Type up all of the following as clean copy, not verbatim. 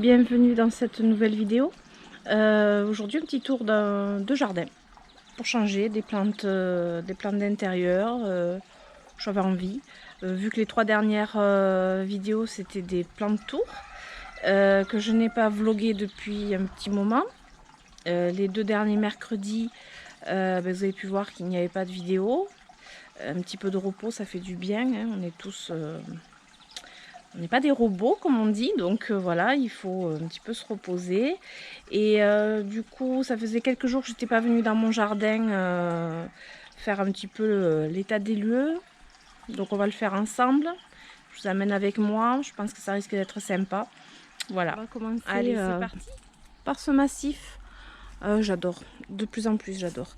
bienvenue dans cette nouvelle vidéo. Aujourd'hui un petit tour de jardin pour changer des plantes d'intérieur. J'avais envie, vu que les 3 dernières vidéos c'était des plantes tours que je n'ai pas vlogué depuis un petit moment. Les 2 derniers mercredis, vous avez pu voir qu'il n'y avait pas de vidéo. Un petit peu de repos, ça fait du bien, hein. On est tous... on n'est pas des robots comme on dit, donc voilà, il faut un petit peu se reposer. Et du coup, ça faisait quelques jours que je n'étais pas venue dans mon jardin faire un petit peu l'état des lieux. Donc on va le faire ensemble. Je vous amène avec moi, je pense que ça risque d'être sympa. Voilà. On va commencer. Allez, c'est parti. Par ce massif. J'adore, de plus en plus j'adore.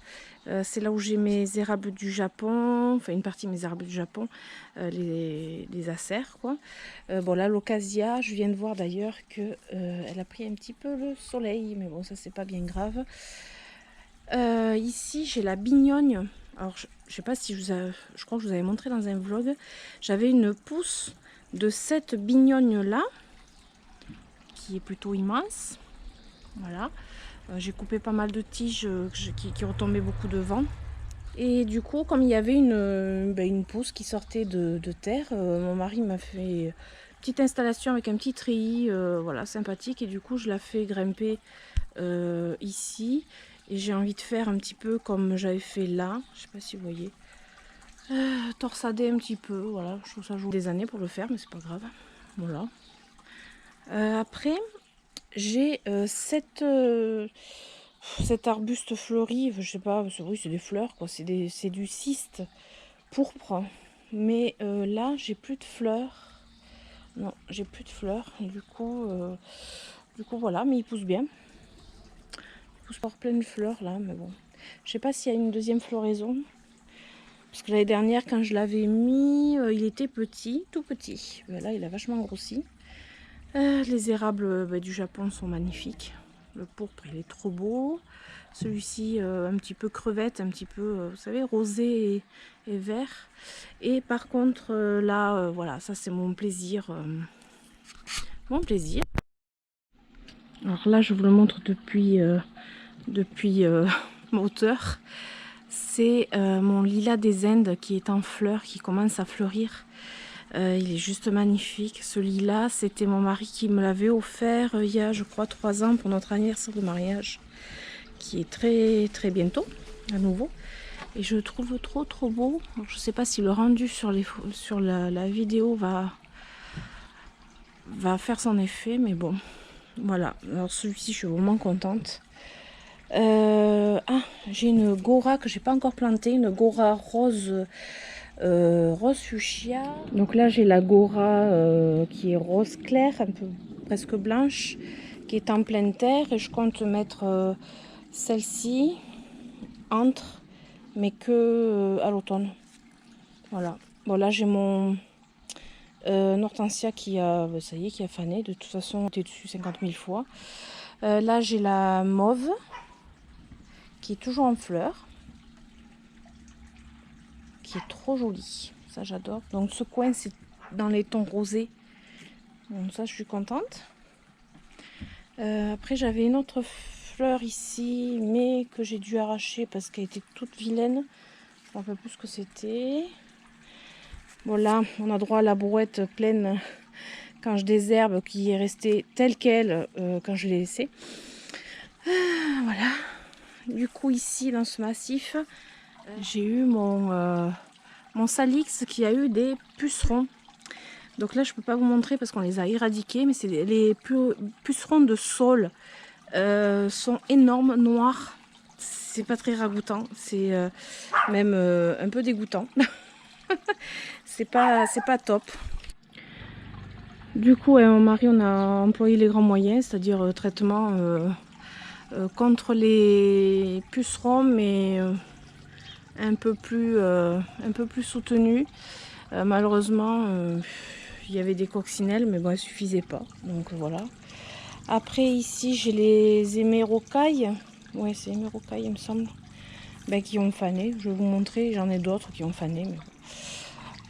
C'est là où j'ai mes érables du Japon, enfin une partie de mes érables du Japon, les acères quoi. Bon là l'Ocasia, je viens de voir d'ailleurs que elle a pris un petit peu le soleil, mais bon ça c'est pas bien grave. Ici j'ai la bignone. Alors je sais pas si je crois que je vous avais montré dans un vlog. J'avais une pousse de cette bignone là, qui est plutôt immense. Voilà. J'ai coupé pas mal de tiges qui retombaient beaucoup de vent. Et du coup, comme il y avait une pousse qui sortait de terre, mon mari m'a fait une petite installation avec un petit treillis, voilà, sympathique. Et du coup, je la fais grimper ici. Et j'ai envie de faire un petit peu comme j'avais fait là. Je sais pas si vous voyez. Torsader un petit peu, voilà. Je trouve ça joue des années pour le faire, mais c'est pas grave. Voilà. Après, j'ai cet arbuste fleuri, je sais pas, oui c'est des fleurs quoi, c'est du cyste pourpre, mais là j'ai plus de fleurs, non j'ai plus de fleurs, et du coup voilà, mais il pousse bien, il pousse par plein de fleurs là, mais bon, je sais pas s'il y a une deuxième floraison, parce que l'année dernière quand je l'avais mis, il était petit, tout petit, mais là il a vachement grossi. Les érables du Japon sont magnifiques. Le pourpre il est trop beau. Celui-ci un petit peu crevette, un petit peu, vous savez, rosé et vert. Et par contre là, voilà, ça c'est mon plaisir. Mon plaisir. Alors là je vous le montre depuis ma hauteur. C'est mon lilas des Indes qui est en fleurs, qui commence à fleurir. Il est juste magnifique. Ce lilas, c'était mon mari qui me l'avait offert il y a, je crois, 3 ans pour notre anniversaire de mariage, qui est très très bientôt, à nouveau. Et je le trouve trop beau. Alors, je ne sais pas si le rendu sur la vidéo va faire son effet, mais bon, voilà. Alors celui-ci, je suis vraiment contente. J'ai une Gora que j'ai pas encore plantée, une Gora rose. Rose fuchsia. Donc là j'ai la Gora qui est rose clair, un peu presque blanche, qui est en pleine terre, et je compte mettre celle-ci entre, mais que à l'automne. Voilà. Bon là j'ai mon Hortensia qui a, ça y est, qui a fané. De toute façon on était dessus 50 000 fois. Là j'ai la mauve qui est toujours en fleurs, qui est trop jolie. Ça j'adore. Donc ce coin c'est dans les tons rosés. Donc ça je suis contente. Après j'avais une autre fleur ici, mais que j'ai dû arracher parce qu'elle était toute vilaine. Je ne me rappelle plus ce que c'était. Bon là on a droit à la brouette pleine quand je désherbe, qui est restée telle qu'elle quand je l'ai laissée. Voilà. Du coup ici dans ce massif, j'ai eu mon salix qui a eu des pucerons. Donc là je peux pas vous montrer parce qu'on les a éradiqués, mais c'est les pucerons de saule, sont énormes, noirs. C'est pas très ragoûtant, c'est même un peu dégoûtant. c'est pas top. Du coup avec mon mari on a employé les grands moyens, c'est-à-dire traitement contre les pucerons, mais un peu plus soutenu. Malheureusement il y avait des coccinelles, mais bon elles suffisaient pas, donc voilà. Après ici j'ai les hémérocailles, ouais c'est hémérocailles il me semble, qui ont fané. Je vais vous montrer, j'en ai d'autres qui ont fané,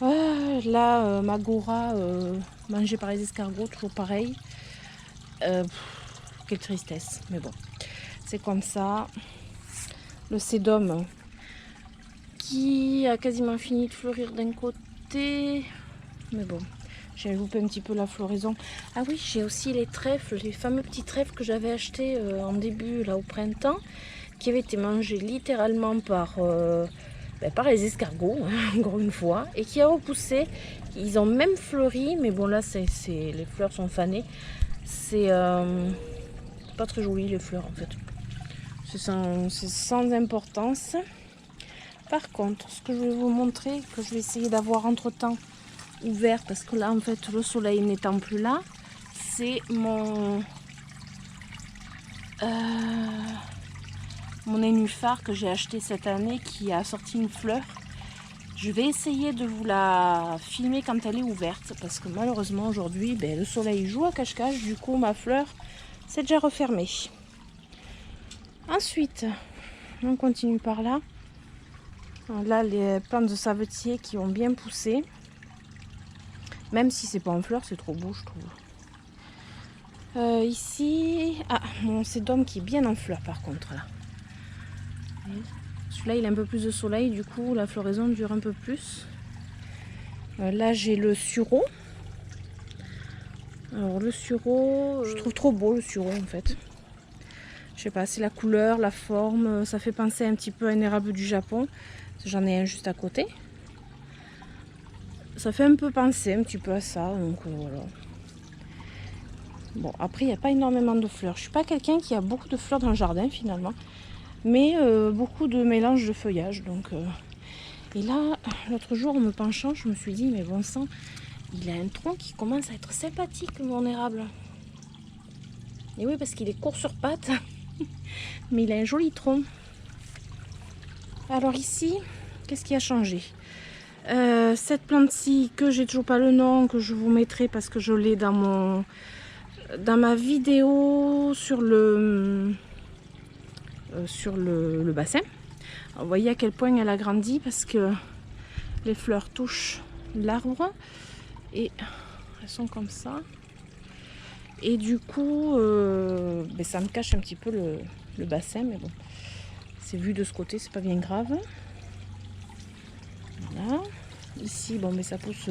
mais là ma Gora mangée par les escargots, toujours pareil. Quelle tristesse, mais bon, c'est comme ça. Le sédum qui a quasiment fini de fleurir d'un côté, mais bon, j'ai loupé un petit peu la floraison. Ah oui, j'ai aussi les trèfles, les fameux petits trèfles que j'avais achetés en début, là au printemps, qui avaient été mangés littéralement par les escargots, encore une fois, et qui a repoussé. Ils ont même fleuri, mais bon là, les fleurs sont fanées. C'est pas très joli les fleurs en fait. C'est sans importance. Par contre, ce que je vais vous montrer, que je vais essayer d'avoir entre temps ouvert, parce que là en fait le soleil n'étant plus là, c'est mon nénuphar que j'ai acheté cette année qui a sorti une fleur. Je vais essayer de vous la filmer quand elle est ouverte, parce que malheureusement aujourd'hui le soleil joue à cache-cache, du coup ma fleur c'est déjà refermé. Ensuite on continue par là. Là les plantes de savetier qui ont bien poussé, même si c'est pas en fleur, c'est trop beau je trouve. Ici, mon sédum qui est bien en fleur par contre là. Celui-là il a un peu plus de soleil, du coup la floraison dure un peu plus. Là j'ai le sureau. Alors le sureau, je trouve trop beau le sureau en fait. Je sais pas, c'est la couleur, la forme, ça fait penser un petit peu à un érable du Japon. J'en ai un juste à côté. Ça fait un peu penser un petit peu à ça, donc voilà. Bon, après il n'y a pas énormément de fleurs. Je suis pas quelqu'un qui a beaucoup de fleurs dans le jardin finalement, mais beaucoup de mélange de feuillage. Donc, et là, l'autre jour en me penchant, je me suis dit, mais bon sang, il a un tronc qui commence à être sympathique mon érable. Et oui, parce qu'il est court sur pattes, mais il a un joli tronc. Alors ici, qu'est-ce qui a changé? Cette plante-ci, que j'ai toujours pas le nom, que je vous mettrai parce que je l'ai dans ma vidéo sur le bassin. Alors, vous voyez à quel point elle a grandi parce que les fleurs touchent l'arbre et elles sont comme ça. Et du coup, ça me cache un petit peu le bassin, mais bon, c'est vu de ce côté, c'est pas bien grave. Voilà. Ici, bon, mais ça pousse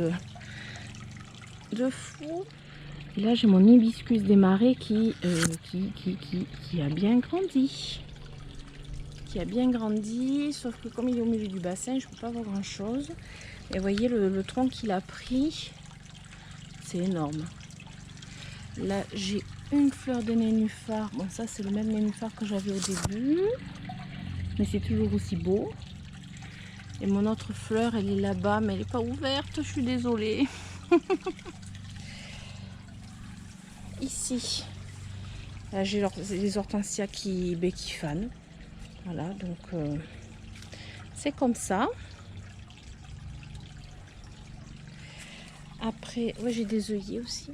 de fou. Et là, j'ai mon hibiscus des marais qui a bien grandi. Qui a bien grandi, sauf que comme il est au milieu du bassin, je peux pas voir grand chose. Et vous voyez le tronc qu'il a pris, c'est énorme. Là, j'ai une fleur de nénuphar. Bon, ça, c'est le même nénuphar que j'avais au début, mais c'est toujours aussi beau. Et mon autre fleur, elle est là-bas, mais elle n'est pas ouverte, je suis désolée. Ici, là, j'ai les hortensias qui fanent. Voilà, donc c'est comme ça. Après, ouais, j'ai des œillets aussi.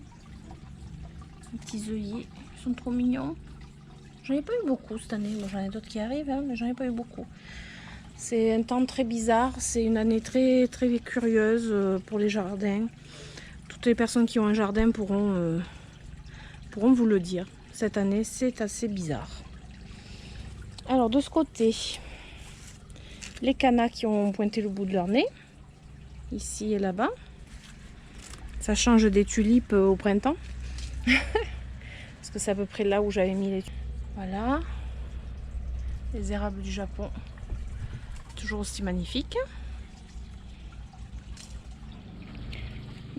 Des petits œillets, ils sont trop mignons. J'en ai pas eu beaucoup cette année. Bon, j'en ai d'autres qui arrivent, hein, mais j'en ai pas eu beaucoup. C'est un temps très bizarre. C'est une année très, très curieuse pour les jardins. Toutes les personnes qui ont un jardin pourront vous le dire. Cette année, c'est assez bizarre. Alors, de ce côté, les cannas qui ont pointé le bout de leur nez. Ici et là-bas. Ça change des tulipes au printemps. Parce que c'est à peu près là où j'avais mis les tulipes. Voilà. Les érables du Japon. Toujours aussi magnifiques.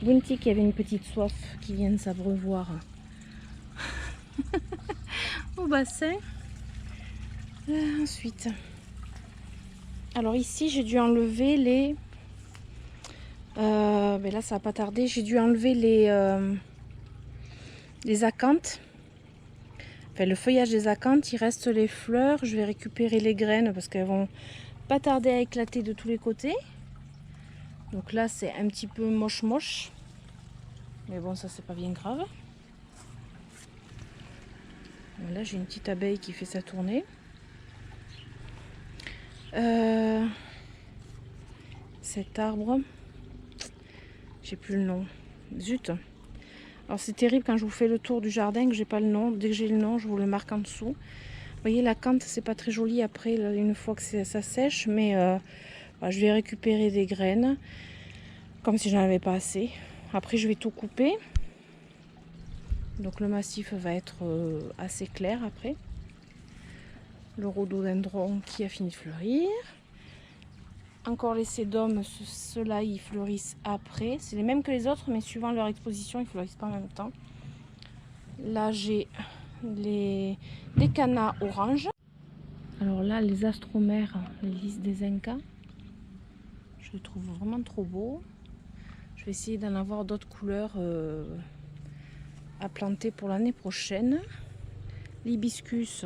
Bunty qui avait une petite soif qui vient de s'abreuvoir au bassin. Ensuite. Alors ici j'ai dû enlever les... mais là ça va pas tarder. J'ai dû enlever les acanthes. Enfin, le feuillage des acanthes, il reste les fleurs. Je vais récupérer les graines parce qu'elles vont pas tarder à éclater de tous les côtés. Donc là, c'est un petit peu moche. Mais bon, ça, c'est pas bien grave. Là, j'ai une petite abeille qui fait sa tournée. Cet arbre, j'ai plus le nom. Zut. Alors c'est terrible quand je vous fais le tour du jardin que j'ai pas le nom. Dès que j'ai le nom, je vous le marque en dessous. Vous voyez, la cante, c'est pas très joli après, là, une fois que ça sèche, mais voilà, je vais récupérer des graines, comme si j'en avais pas assez. Après, je vais tout couper. Donc le massif va être assez clair après. Le rhododendron qui a fini de fleurir. Encore les sédums, ceux-là ils fleurissent après. C'est les mêmes que les autres, mais suivant leur exposition, ils fleurissent pas en même temps. Là j'ai les cannas orange. Alors là, les astromères, les lys des Incas. Je les trouve vraiment trop beaux. Je vais essayer d'en avoir d'autres couleurs à planter pour l'année prochaine. L'hibiscus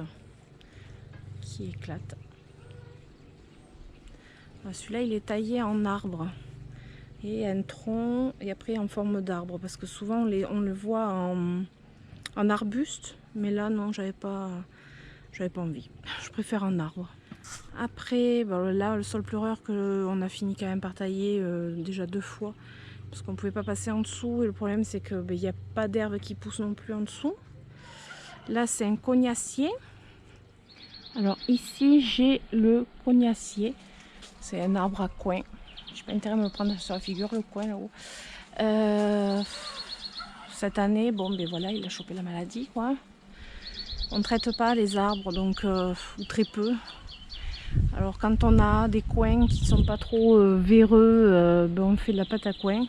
qui éclate. Celui-là, il est taillé en arbre et un tronc et après en forme d'arbre parce que souvent on le voit en arbuste, mais là non, j'avais pas envie. Je préfère en arbre. Après, ben là, le sol pleureur qu'on a fini quand même par tailler déjà 2 fois parce qu'on pouvait pas passer en dessous et le problème c'est que il n'y a pas d'herbe qui pousse non plus en dessous. Là, c'est un cognacier. Alors ici, j'ai le cognacier. C'est un arbre à coin. J'ai pas intérêt à me le prendre sur la figure, le coin là-haut. Cette année, bon, ben voilà, il a chopé la maladie, quoi. On ne traite pas les arbres, donc, ou très peu. Alors, quand on a des coins qui sont pas trop véreux, ben, on fait de la pâte à coin.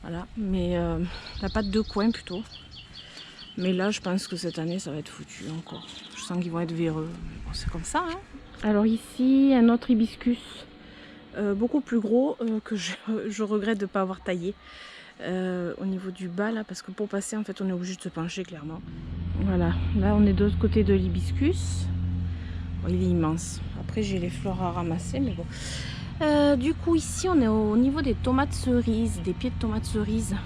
Voilà, mais la pâte de coin plutôt. Mais là, je pense que cette année, ça va être foutu encore. Je sens qu'ils vont être véreux. Bon, c'est comme ça, hein. Alors ici, un autre hibiscus, beaucoup plus gros, que je regrette de ne pas avoir taillé au niveau du bas, là, parce que pour passer, en fait, on est obligé de se pencher, clairement. Voilà, là, on est de l'autre côté de l'hibiscus. Bon, il est immense. Après, j'ai les fleurs à ramasser, mais bon. Du coup, ici, on est au niveau des tomates cerises, des pieds de tomates cerises.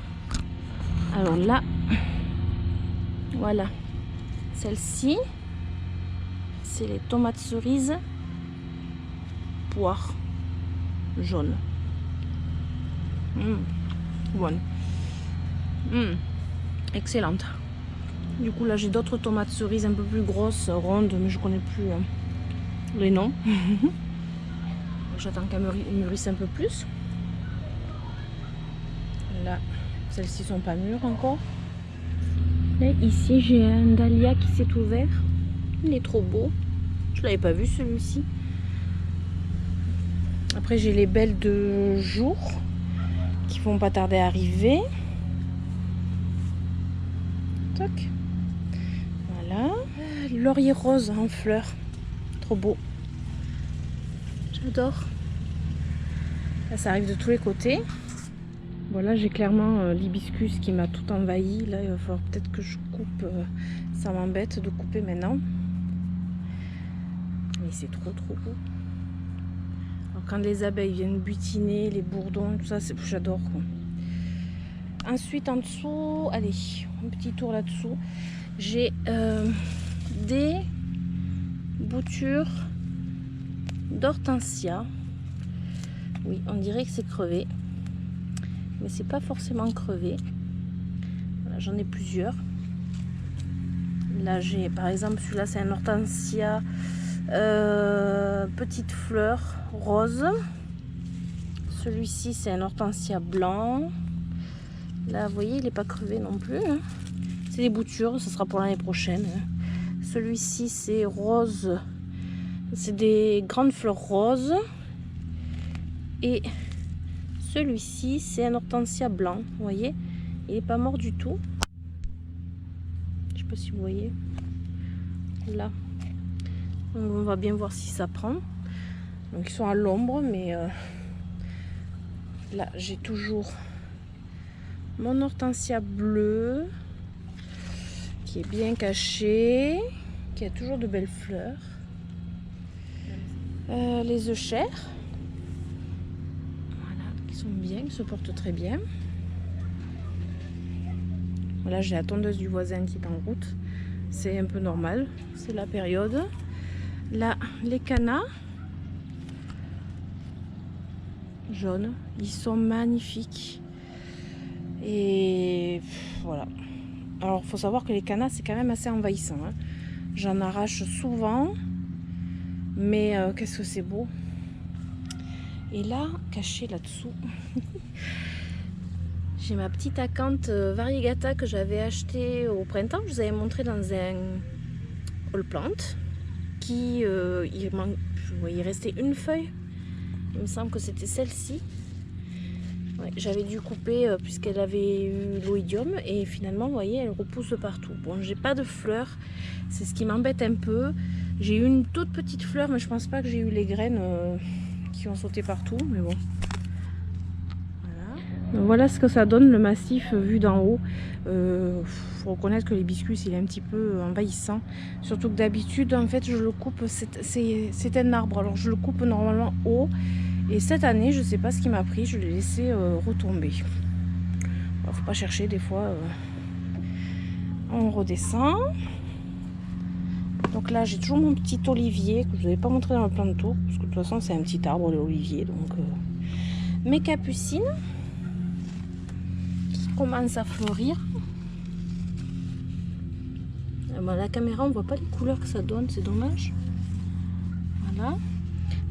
Alors là, voilà, celle-ci, c'est les tomates cerises poire jaune. Bonne. Excellente. Du coup là j'ai d'autres tomates cerises un peu plus grosses, rondes, mais je connais plus les noms. J'attends qu'elles mûrissent un peu plus. Là, celles-ci sont pas mûres encore. Et ici j'ai un dahlia qui s'est ouvert. Il est trop beau. Je l'avais pas vu celui-ci. Après j'ai les belles de jour qui vont pas tarder à arriver. Toc. Voilà. Laurier rose en fleurs. Trop beau. J'adore. Là ça arrive de tous les côtés. Voilà, j'ai clairement l'hibiscus qui m'a tout envahi. Là il va falloir peut-être que je coupe. Ça m'embête de couper maintenant. Mais c'est trop beau. Alors, quand les abeilles viennent butiner, les bourdons, tout ça, j'adore. Ensuite en dessous, allez, un petit tour là-dessous. J'ai des boutures d'hortensia. Oui, on dirait que c'est crevé. Mais c'est pas forcément crevé. Voilà, j'en ai plusieurs. Là j'ai par exemple celui-là, c'est un hortensia petite fleur rose. Celui-ci c'est un hortensia blanc. Là vous voyez il n'est pas crevé non plus, hein. C'est des boutures, ça sera pour l'année prochaine, hein. Celui-ci c'est rose, c'est des grandes fleurs roses. Et celui-ci c'est un hortensia blanc, vous voyez, il n'est pas mort du tout. Je sais pas si vous voyez là. On va bien voir si ça prend. Donc ils sont à l'ombre, mais là j'ai toujours mon hortensia bleu qui est bien caché, qui a toujours de belles fleurs. Les euchères, voilà, qui sont bien, qui se portent très bien. Voilà, j'ai la tondeuse du voisin qui est en route. C'est un peu normal, c'est la période. Là, les cannas jaunes, ils sont magnifiques. Et voilà. Alors il faut savoir que les cannas c'est quand même assez envahissant, hein. J'en arrache souvent, mais qu'est-ce que c'est beau. Et là, caché là-dessous, j'ai ma petite acanthe variegata que j'avais achetée au printemps. Je vous avais montré dans un haul plant. Il restait une feuille. Il me semble que c'était celle-ci. Ouais, j'avais dû couper puisqu'elle avait eu l'oïdium. Et finalement, vous voyez, elle repousse partout. Bon, j'ai pas de fleurs. C'est ce qui m'embête un peu. J'ai eu une toute petite fleur, mais je pense pas que j'ai eu les graines qui ont sauté partout. Mais bon. Donc voilà ce que ça donne le massif vu d'en haut. Faut reconnaître que l'hibiscus il est un petit peu envahissant. Surtout que d'habitude en fait je le coupe, c'est un arbre. Alors je le coupe normalement haut. Et cette année je sais pas ce qui m'a pris, je l'ai laissé retomber. Alors, faut pas chercher, des fois on redescend. Donc là j'ai toujours mon petit olivier que je ne vais pas montrer dans le plan de tour. Parce que de toute façon c'est un petit arbre l'olivier. Donc mes capucines commence à fleurir. Bon, la caméra on voit pas les couleurs que ça donne, c'est dommage. Voilà,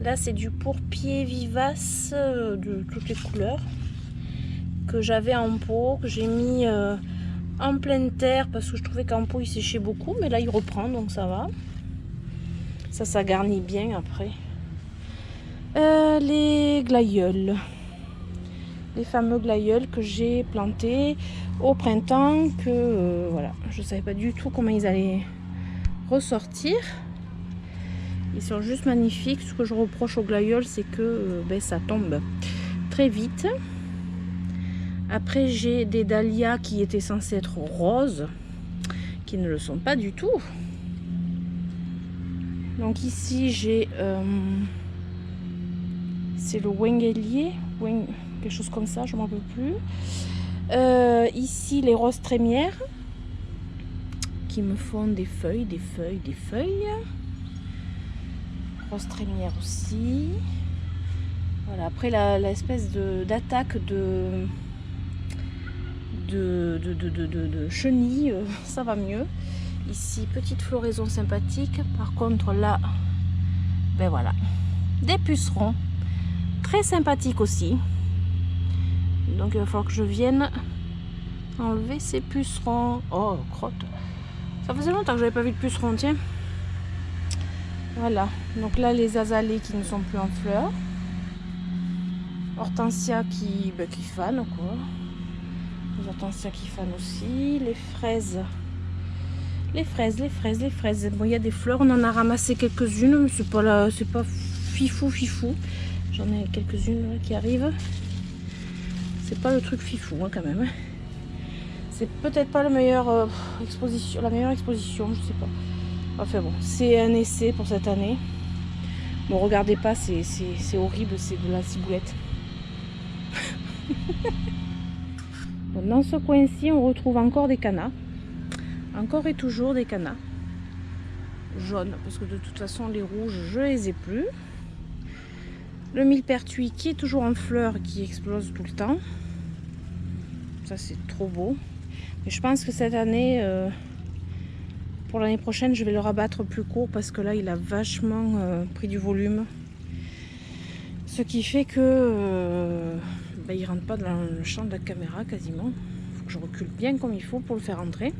là c'est du pourpier vivace de toutes les couleurs que j'avais en pot, que j'ai mis en pleine terre parce que je trouvais qu'en pot il séchait beaucoup, mais là il reprend donc ça va, ça garnit bien après. Les glaïeuls, les fameux glaïeuls que j'ai plantés au printemps, que voilà, je savais pas du tout comment ils allaient ressortir. Ils sont juste magnifiques. Ce que je reproche aux glaïeuls, c'est que ça tombe très vite. Après j'ai des dahlias qui étaient censés être roses, qui ne le sont pas du tout. Donc ici j'ai c'est le wengelier, quelque chose comme ça, je m'en peux plus. Ici les roses trémières qui me font des feuilles, des feuilles, des feuilles. Roses trémières aussi. Voilà, après l'espèce d'attaque de chenilles, ça va mieux. Ici petite floraison sympathique. Par contre là, ben voilà, des pucerons très sympathiques aussi. Donc il va falloir que je vienne enlever ces pucerons. Oh, crotte. Ça faisait longtemps que j'avais pas vu de pucerons, tiens. Voilà. Donc là, les azalées qui ne sont plus en fleurs. Hortensia qui fanent, quoi. Les hortensias qui fanent aussi. Les fraises. Les fraises. Bon, il y a des fleurs. On en a ramassé quelques-unes, mais c'est pas fifou. J'en ai quelques-unes qui arrivent. C'est pas le truc fifou hein, quand même. Hein. C'est peut-être pas la meilleure exposition, je sais pas. Enfin bon, c'est un essai pour cette année. Bon, regardez pas, c'est horrible, c'est de la ciboulette. Bon, dans ce coin-ci, on retrouve encore des cannas. Encore et toujours des cannas. Jaunes, parce que de toute façon, les rouges, je les ai plus. Le millepertuis qui est toujours en fleurs, qui explose tout le temps. Ça, c'est trop beau. Mais je pense que cette année, pour l'année prochaine, je vais le rabattre plus court parce que là, il a vachement pris du volume. Ce qui fait que il rentre pas dans le champ de la caméra quasiment. Il faut que je recule bien comme il faut pour le faire entrer.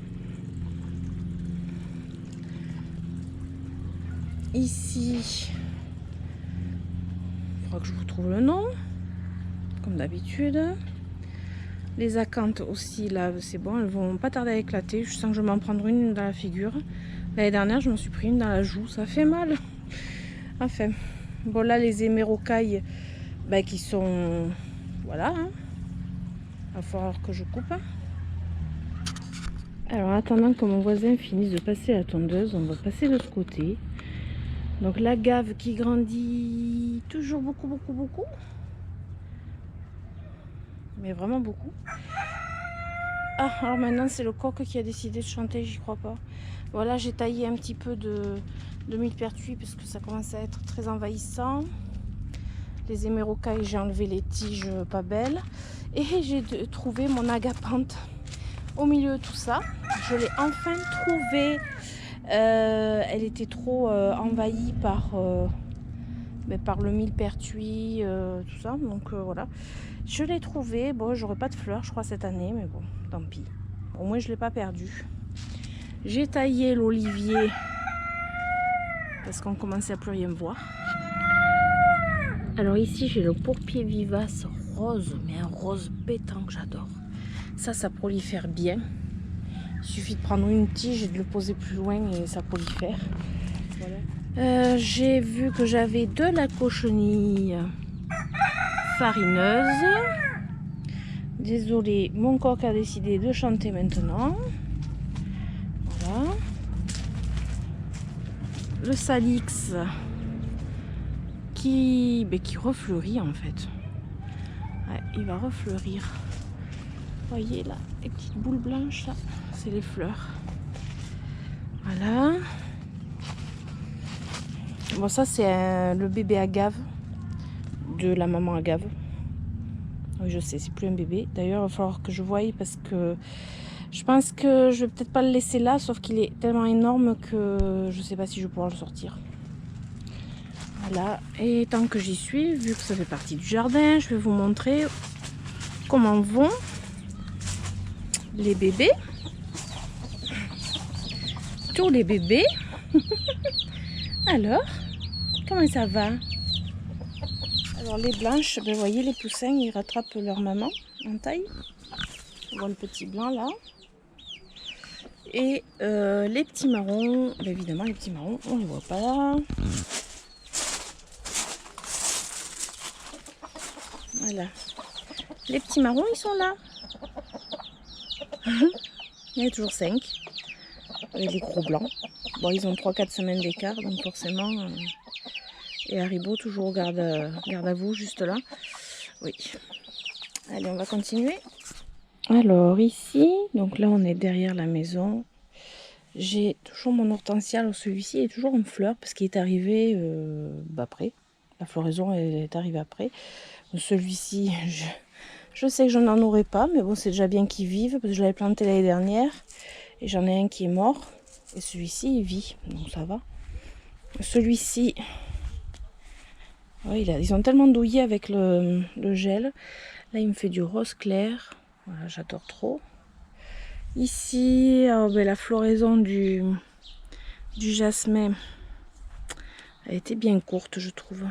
Ici, il faudra que je vous trouve le nom, comme d'habitude. Les acanthes aussi, là, c'est bon, elles vont pas tarder à éclater. Je sens que je vais m'en prendre une dans la figure. L'année dernière, je m'en suis pris une dans la joue. Ça fait mal. Enfin, bon, là, les hémérocailles, qui sont... Voilà. Hein. Il va falloir que je coupe. Alors, en attendant que mon voisin finisse de passer la tondeuse, on va passer de ce côté. Donc, la gave qui grandit toujours beaucoup. Mais vraiment beaucoup. Ah, alors maintenant c'est le coq qui a décidé de chanter, j'y crois pas. Voilà, j'ai taillé un petit peu de millepertuis parce que ça commence à être très envahissant. les hémérocailles, j'ai enlevé les tiges pas belles. Et j'ai trouvé mon agapanthe au milieu de tout ça. Je l'ai enfin trouvée. Elle était trop envahie par le millepertuis, tout ça. Donc voilà. Je l'ai trouvée. Bon, j'aurai pas de fleurs, je crois, cette année. Mais bon, tant pis. Au moins, je ne l'ai pas perdue. J'ai taillé l'olivier parce qu'on commençait à plus rien voir. Alors ici, j'ai le pourpier vivace rose, mais un rose pétant que j'adore. Ça prolifère bien. Il suffit de prendre une tige et de le poser plus loin et ça prolifère. Voilà. J'ai vu que j'avais de la cochenille farineuse. Désolée, mon coq a décidé de chanter maintenant. Voilà. Le salix qui refleurit en fait. Ouais, il va refleurir. Vous voyez là, les petites boules blanches là, c'est les fleurs. Voilà. Bon, ça c'est le bébé agave de la maman agave. Oui, je sais, c'est plus un bébé. D'ailleurs, il va falloir que je voie parce que je pense que je vais peut-être pas le laisser là, sauf qu'il est tellement énorme que je sais pas si je vais pouvoir le sortir. Voilà. Et tant que j'y suis, vu que ça fait partie du jardin, je vais vous montrer comment vont les bébés. Tous les bébés. Alors, comment ça va? Alors les blanches, ben, vous voyez les poussins, ils rattrapent leur maman en taille. On voit le petit blanc là. Et les petits marrons, ben, évidemment les petits marrons, on les voit pas là. Voilà. Les petits marrons, ils sont là. Il y en a toujours 5. Avec les gros blancs. Bon, ils ont 3-4 semaines d'écart, donc forcément... Et Haribo, toujours garde à vous, juste là. Oui. Allez, on va continuer. Alors, ici, donc là, on est derrière la maison. J'ai toujours mon hortensia. Celui-ci est toujours en fleurs parce qu'il est arrivé après. La floraison est arrivée après. Celui-ci, je sais que je n'en aurai pas, mais bon, c'est déjà bien qu'il vive parce que je l'avais planté l'année dernière. Et j'en ai un qui est mort. Et celui-ci, il vit, donc ça va. Celui-ci... Oui, ils ont tellement douillé avec le gel. Là, il me fait du rose clair. Voilà, j'adore trop. Ici, la floraison du jasmin a été bien courte, je trouve.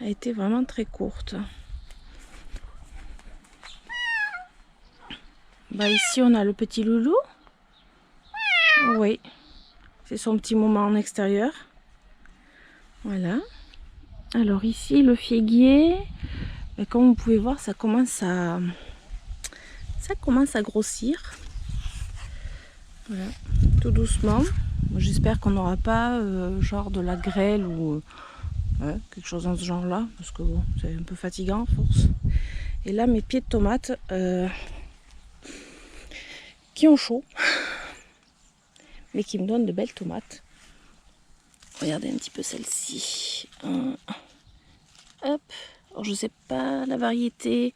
A été vraiment très courte. Bah, ici, on a le petit loulou. Oui, c'est son petit moment en extérieur. Voilà. Alors ici, le figuier, comme vous pouvez voir, ça commence à grossir. Voilà, tout doucement. J'espère qu'on n'aura pas genre de la grêle ou quelque chose dans ce genre-là, parce que bon, c'est un peu fatigant à force. Et là, mes pieds de tomates qui ont chaud, mais qui me donnent de belles tomates. Regardez un petit peu celle-ci. Hop. Alors, je sais pas la variété.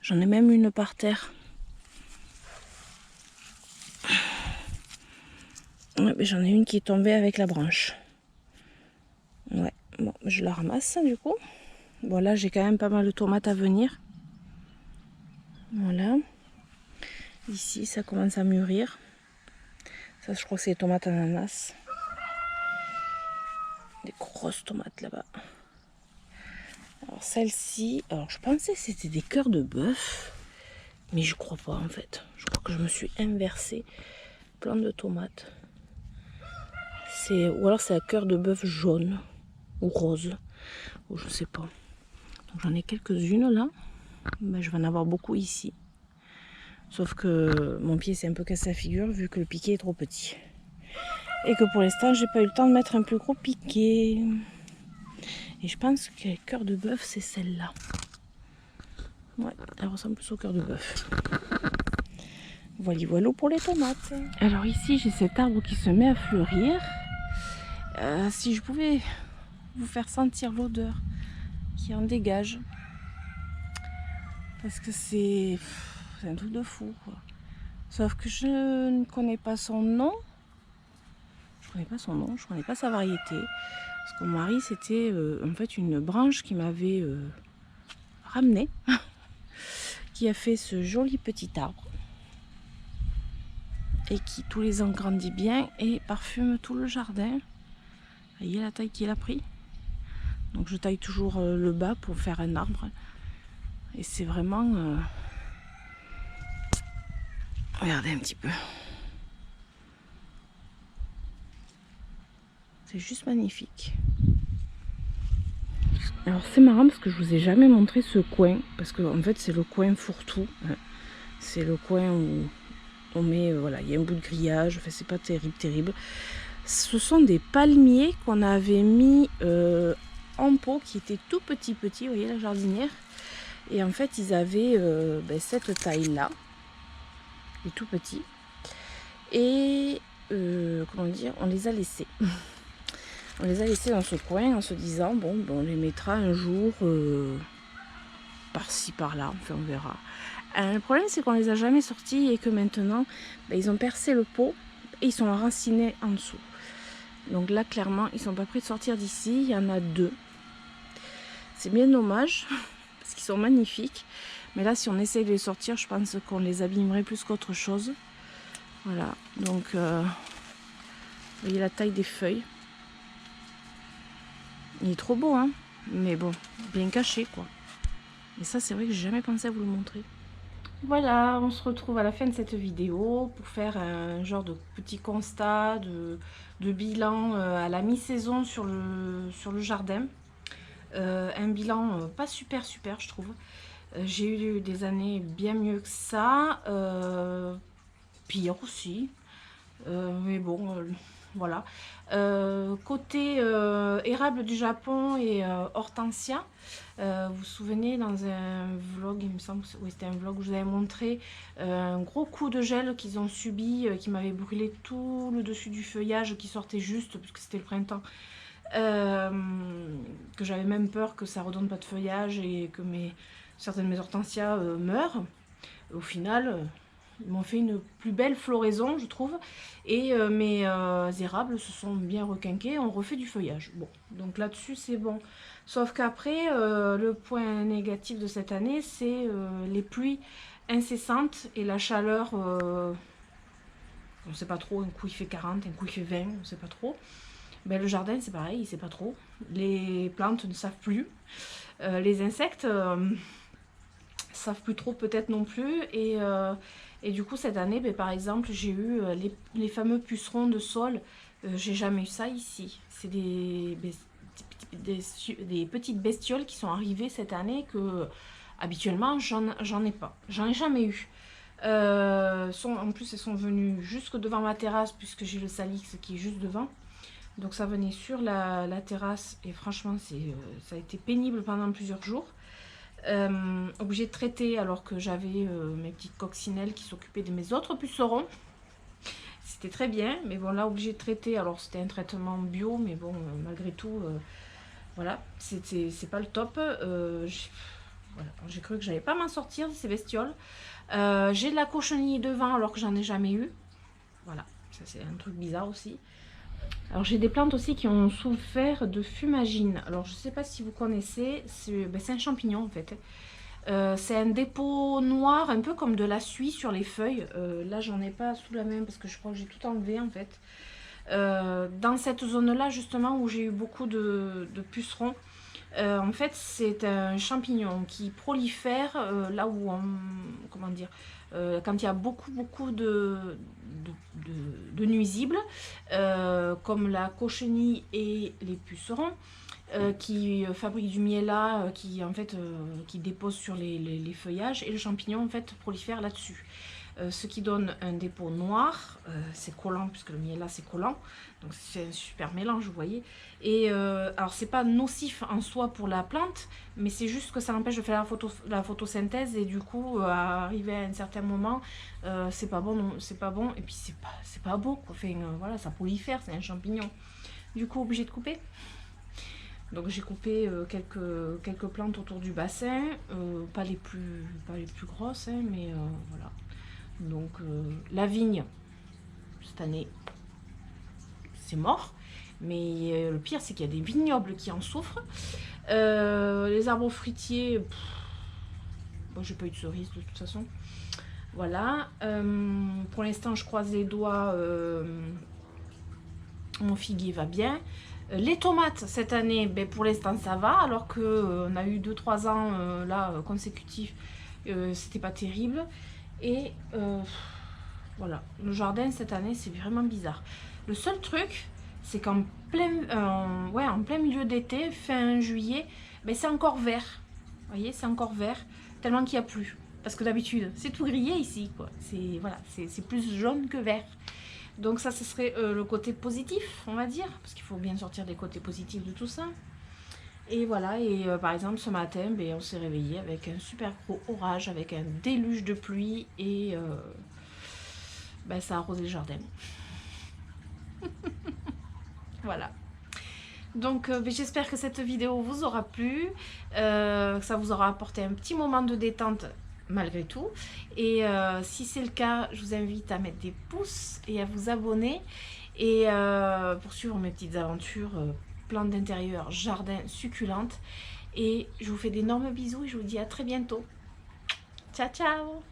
J'en ai même une par terre. Ouais, j'en ai une qui est tombée avec la branche. Ouais. Bon, je la ramasse du coup. Bon, là, j'ai quand même pas mal de tomates à venir. Voilà. Ici, ça commence à mûrir. Ça, je crois que c'est les tomates ananas. Des grosses tomates là-bas. Alors celle-ci, je pensais que c'était des cœurs de bœuf, mais je crois pas en fait. Je crois que je me suis inversée. Plein de tomates. Ou alors c'est un cœur de bœuf jaune ou rose, ou je sais pas. Donc j'en ai quelques-unes là, mais je vais en avoir beaucoup ici. Sauf que mon pied s'est un peu cassé la figure vu que le piquet est trop petit. Et que pour l'instant, j'ai pas eu le temps de mettre un plus gros piquet. Et je pense que le cœur de bœuf, c'est celle-là. Ouais, elle ressemble plus au cœur de bœuf. Voilà pour les tomates. Alors ici, j'ai cet arbre qui se met à fleurir. Si je pouvais vous faire sentir l'odeur qui en dégage. Parce que c'est un truc de fou, quoi. Sauf que je ne connais pas son nom. Je connais pas son nom, je connais pas sa variété. Parce que mon mari, c'était en fait une branche qui m'avait ramené, qui a fait ce joli petit arbre. Et qui tous les ans grandit bien et parfume tout le jardin. Vous voyez la taille qu'il a pris. Donc je taille toujours le bas pour faire un arbre. Et c'est vraiment... Regardez un petit peu. C'est juste magnifique. Alors c'est marrant parce que je vous ai jamais montré ce coin. Parce que en fait c'est le coin fourre-tout. C'est le coin où on met... voilà, il y a un bout de grillage. Enfin c'est pas terrible. Ce sont des palmiers qu'on avait mis en pot qui étaient tout petits. Vous voyez la jardinière. Et en fait ils avaient cette taille là. Et tout petits. Et comment dire, on les a laissés. On les a laissés dans ce coin en se disant bon, on les mettra un jour par-ci par-là, enfin on verra. Le problème c'est qu'on les a jamais sortis et que maintenant ils ont percé le pot et ils sont enracinés en dessous. Donc là clairement ils sont pas prêts de sortir d'ici. Il y en a 2. C'est bien dommage parce qu'ils sont magnifiques. Mais là si on essaye de les sortir, je pense qu'on les abîmerait plus qu'autre chose. Voilà, donc vous voyez la taille des feuilles. Il est trop beau, hein, mais bon, bien caché, quoi. Et ça, c'est vrai que j'ai jamais pensé à vous le montrer. Voilà, on se retrouve à la fin de cette vidéo pour faire un genre de petit constat, de bilan à la mi-saison sur le jardin. Un bilan pas super, je trouve. J'ai eu des années bien mieux que ça. Pire aussi. Mais bon... voilà. Côté érable du Japon et hortensia, vous vous souvenez dans un vlog, il me semble, oui c'était un vlog où je vous avais montré un gros coup de gel qu'ils ont subi, qui m'avait brûlé tout le dessus du feuillage qui sortait juste, puisque c'était le printemps, que j'avais même peur que ça redonne pas de feuillage et que certaines de mes hortensias meurent. Au final... ils m'ont fait une plus belle floraison, je trouve. Et mes érables se sont bien requinqués. On refait du feuillage. Bon, donc là-dessus, c'est bon. Sauf qu'après, le point négatif de cette année, c'est les pluies incessantes et la chaleur. On ne sait pas trop. Un coup, il fait 40, un coup, il fait 20. On ne sait pas trop. Ben, le jardin, c'est pareil. Il ne sait pas trop. Les plantes ne savent plus. Les insectes... savent plus trop peut-être non plus et du coup cette année par exemple j'ai eu les fameux pucerons de sol. J'ai jamais eu ça ici. C'est des petites bestioles qui sont arrivées cette année que habituellement j'en ai pas, j'en ai jamais eu. En plus elles sont venues jusque devant ma terrasse puisque j'ai le salix qui est juste devant, donc ça venait sur la terrasse et franchement ça a été pénible pendant plusieurs jours. Obligée de traiter alors que j'avais mes petites coccinelles qui s'occupaient de mes autres pucerons. C'était très bien, mais bon là obligée de traiter. Alors c'était un traitement bio, mais bon malgré tout, voilà, c'est pas le top. Voilà, j'ai cru que j'allais pas m'en sortir de ces bestioles. J'ai de la cochenille devant alors que j'en ai jamais eu. Voilà, ça c'est un truc bizarre aussi. Alors j'ai des plantes aussi qui ont souffert de fumagine. Alors je ne sais pas si vous connaissez, c'est un champignon en fait. C'est un dépôt noir, un peu comme de la suie sur les feuilles. Là j'en ai pas sous la main parce que je crois que j'ai tout enlevé en fait. Dans cette zone là justement où j'ai eu beaucoup de pucerons, en fait c'est un champignon qui prolifère là où comment dire, quand il y a beaucoup de nuisibles, comme la cochenille et les pucerons, qui fabriquent du miel qui en fait qui dépose sur les feuillages, et le champignon en fait prolifère là-dessus. Ce qui donne un dépôt noir, c'est collant puisque le miel là c'est collant, donc c'est un super mélange vous voyez. Et alors c'est pas nocif en soi pour la plante, mais c'est juste que ça empêche de faire la photosynthèse, et du coup arrivé à un certain moment c'est pas bon, non, c'est pas bon, et puis c'est pas beau quoi. Enfin, voilà, ça prolifère, c'est un champignon, du coup obligé de couper. Donc j'ai coupé quelques plantes autour du bassin, pas les plus grosses, hein, mais voilà. Donc la vigne, cette année, c'est mort. Mais le pire, c'est qu'il y a des vignobles qui en souffrent. Les arbres fruitiers, bon, j'ai pas eu de cerises de toute façon. Voilà. Pour l'instant, je croise les doigts. Mon figuier va bien. Les tomates, cette année, ben, pour l'instant, ça va. Alors qu'on a eu 2-3 ans là consécutifs, c'était pas terrible. Et voilà. Le jardin, cette année, c'est vraiment bizarre. Le seul truc, c'est qu'en en plein milieu d'été, fin juillet, ben, c'est encore vert. Vous voyez, c'est encore vert, tellement qu'il n'y a plus. Parce que d'habitude, c'est tout grillé ici, quoi. C'est voilà, c'est plus jaune que vert. Donc ça, ce serait le côté positif, on va dire. Parce qu'il faut bien sortir des côtés positifs de tout ça. Et voilà, et par exemple, ce matin, ben, on s'est réveillé avec un super gros orage, avec un déluge de pluie. Et ben, ça a arrosé le jardin. Voilà. Donc j'espère que cette vidéo vous aura plu, que ça vous aura apporté un petit moment de détente malgré tout. Et si c'est le cas, je vous invite à mettre des pouces et à vous abonner. Et pour suivre mes petites aventures, plantes d'intérieur, jardin succulentes. Et je vous fais d'énormes bisous et je vous dis à très bientôt. Ciao ciao!